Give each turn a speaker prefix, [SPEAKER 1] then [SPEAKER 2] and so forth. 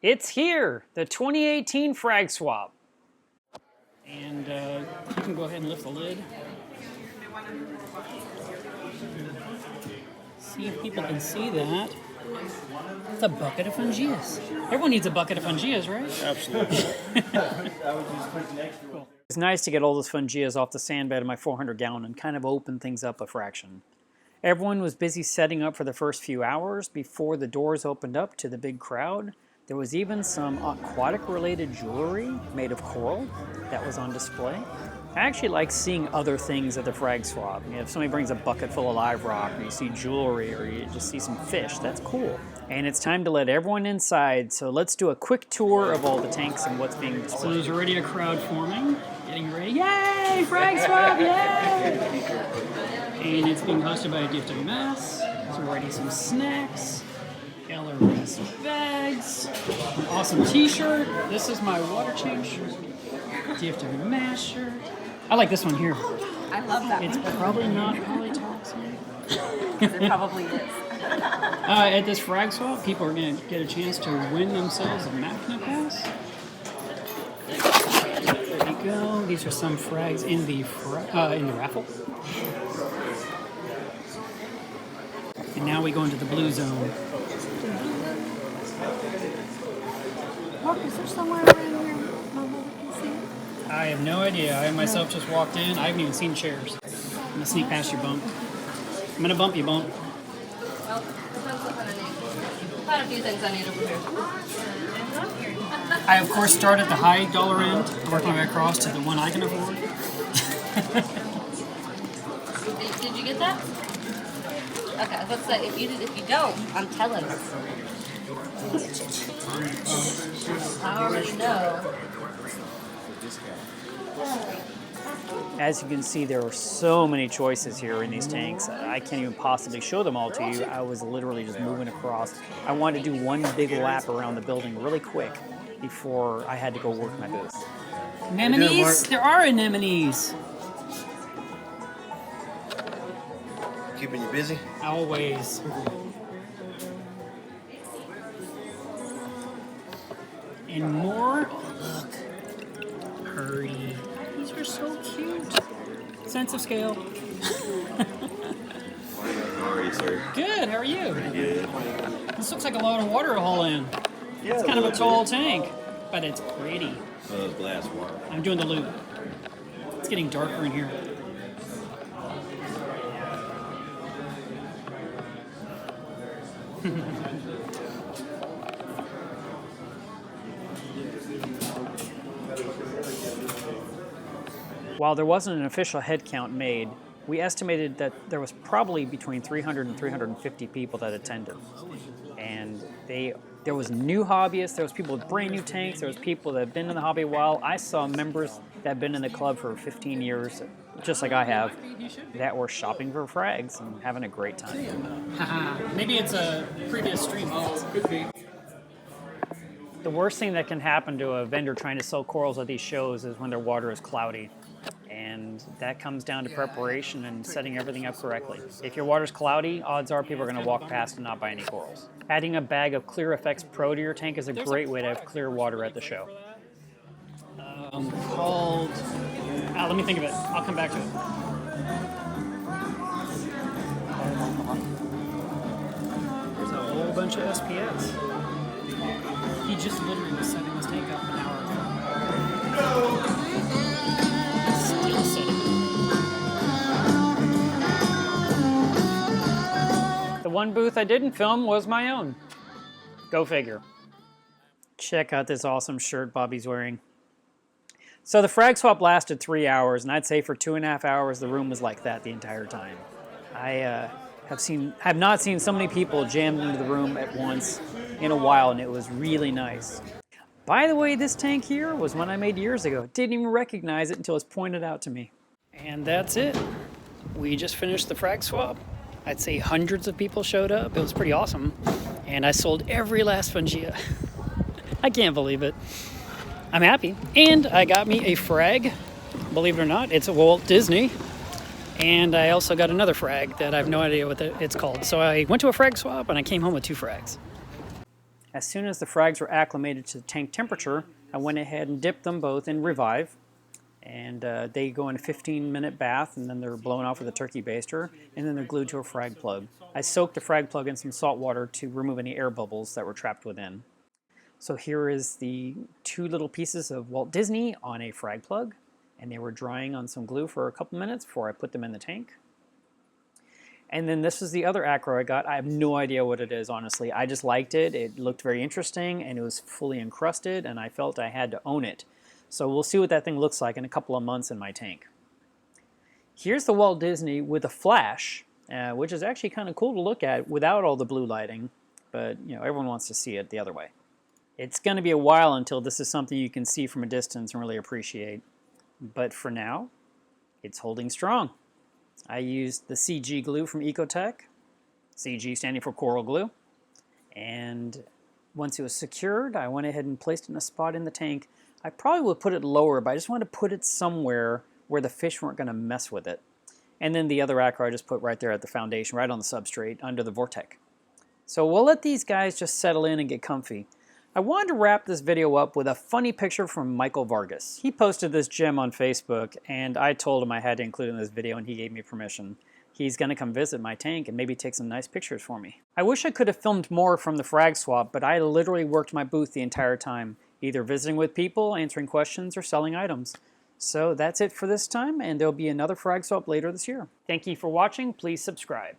[SPEAKER 1] It's here, the 2018 Frag Swap. And you can go ahead and lift the lid. See if people can see that. It's a bucket of fungias. Everyone needs a bucket of fungias, right?
[SPEAKER 2] Absolutely.
[SPEAKER 1] Cool. It's nice to get all those fungias off the sandbed of my 400-gallon and kind of open things up a fraction. Everyone was busy setting up for the first few hours before the doors opened up to the big crowd. There was even some aquatic-related jewelry made of coral that was on display. I actually like seeing other things at the Frag Swap. You know, if somebody brings a bucket full of live rock, or you see jewelry, or you just see some fish, that's cool. And it's time to let everyone inside, so let's do a quick tour of all the tanks and what's being displayed. So there's already a crowd forming, getting ready. Yay! Frag Swap! Yay! And it's being hosted by DFWMAS. There's already some snacks. LRS bags. Awesome t-shirt. This is my water change shirt. DFWMAS shirt. I like this one here.
[SPEAKER 3] I love that.
[SPEAKER 1] It's probably not polytoxin.
[SPEAKER 3] It probably is.
[SPEAKER 1] At this Frag Swap, people are going to get a chance to win themselves a MACNA pass. There you go. These are some frags in the raffle. And now we go into the blue zone.
[SPEAKER 3] Mark, is there somewhere around here Mama can see?
[SPEAKER 1] I have no idea. I myself just walked in. I haven't even seen chairs. I'm going to sneak past your bump. I'm going to bump you, bump.
[SPEAKER 3] Well, depends what kind of name. Quite a few things I need over here.
[SPEAKER 1] I, of course, start at the high dollar end, work my way across to the one I can afford.
[SPEAKER 3] Did you get that? Okay, I was about to say, if you don't, I'm telling her. I already know.
[SPEAKER 1] As you can see, there are so many choices here in these tanks. I can't even possibly show them all to you. I was literally just moving across. I wanted to do one big lap around the building really quick before I had to go work my booth. Anemones? There are anemones!
[SPEAKER 2] Keeping you busy?
[SPEAKER 1] Always. And more? Look. Hurry. These are so cute. Sense of scale.
[SPEAKER 2] How are you, sir?
[SPEAKER 1] Good, how are you?
[SPEAKER 2] Pretty good.
[SPEAKER 1] This looks like a lot of water to haul in.
[SPEAKER 2] Yeah,
[SPEAKER 1] It's kind of a tall tank, but it's pretty.
[SPEAKER 2] Oh, it's glass water.
[SPEAKER 1] I'm doing the loop. It's getting darker in here. While there wasn't an official head count made, we estimated that there was probably between 300 and 350 people that attended. And there was new hobbyists, there was people with brand new tanks, there was people that have been in the hobby a while. I saw members that have been in the club for 15 years, just like I have, that were shopping for frags and having a great time. Maybe it's a previous stream. Could be. The worst thing that can happen to a vendor trying to sell corals at these shows is when their water is cloudy. And that comes down to preparation and setting everything up correctly. If your water's cloudy, odds are people are going to walk past and not buy any corals. Adding a bag of Clear Effects Pro to your tank is a great way to have clear water at the show. Called... let me think of it. I'll come back to it. There's a whole bunch of SPS. He just literally was setting this tank up an hour ago. Still setting it. The one booth I didn't film was my own. Go figure. Check out this awesome shirt Bobby's wearing. So the Frag Swap lasted 3 hours, and I'd say for 2.5 hours the room was like that the entire time. I have not seen so many people jammed into the room at once in a while, and it was really nice. By the way, this tank here was one I made years ago. Didn't even recognize it until it was pointed out to me. And that's it. We just finished the Frag Swap. I'd say hundreds of people showed up. It was pretty awesome. And I sold every last fungia. I can't believe it. I'm happy. And I got me a frag. Believe it or not, it's a Walt Disney. And I also got another frag that I have no idea what it's called. So I went to a Frag Swap and I came home with 2 frags. As soon as the frags were acclimated to the tank temperature, I went ahead and dipped them both in Revive. And they go in a 15-minute bath, and then they're blown off with a turkey baster, and then they're glued to a frag plug. I soaked the frag plug in some salt water to remove any air bubbles that were trapped within. So here is the 2 little pieces of Walt Disney on a frag plug, and they were drying on some glue for a couple minutes before I put them in the tank. And then this is the other acro I got. I have no idea what it is, honestly. I just liked it. It looked very interesting, and it was fully encrusted, and I felt I had to own it. So we'll see what that thing looks like in a couple of months in my tank. Here's the Walt Disney with a flash, which is actually kind of cool to look at without all the blue lighting, but you know, everyone wants to see it the other way. It's going to be a while until this is something you can see from a distance and really appreciate. But for now, it's holding strong. I used the CG glue from Ecotech, CG standing for coral glue, and once it was secured, I went ahead and placed it in a spot in the tank. I probably would put it lower, but I just wanted to put it somewhere where the fish weren't going to mess with it. And then the other acro I just put right there at the foundation, right on the substrate, under the Vortex. So we'll let these guys just settle in and get comfy. I wanted to wrap this video up with a funny picture from Michael Vargas. He posted this gem on Facebook, and I told him I had to include it in this video, and he gave me permission. He's going to come visit my tank and maybe take some nice pictures for me. I wish I could have filmed more from the frag swap, but I literally worked my booth the entire time, either visiting with people, answering questions, or selling items. So that's it for this time, and there'll be another frag swap later this year. Thank you for watching. Please subscribe.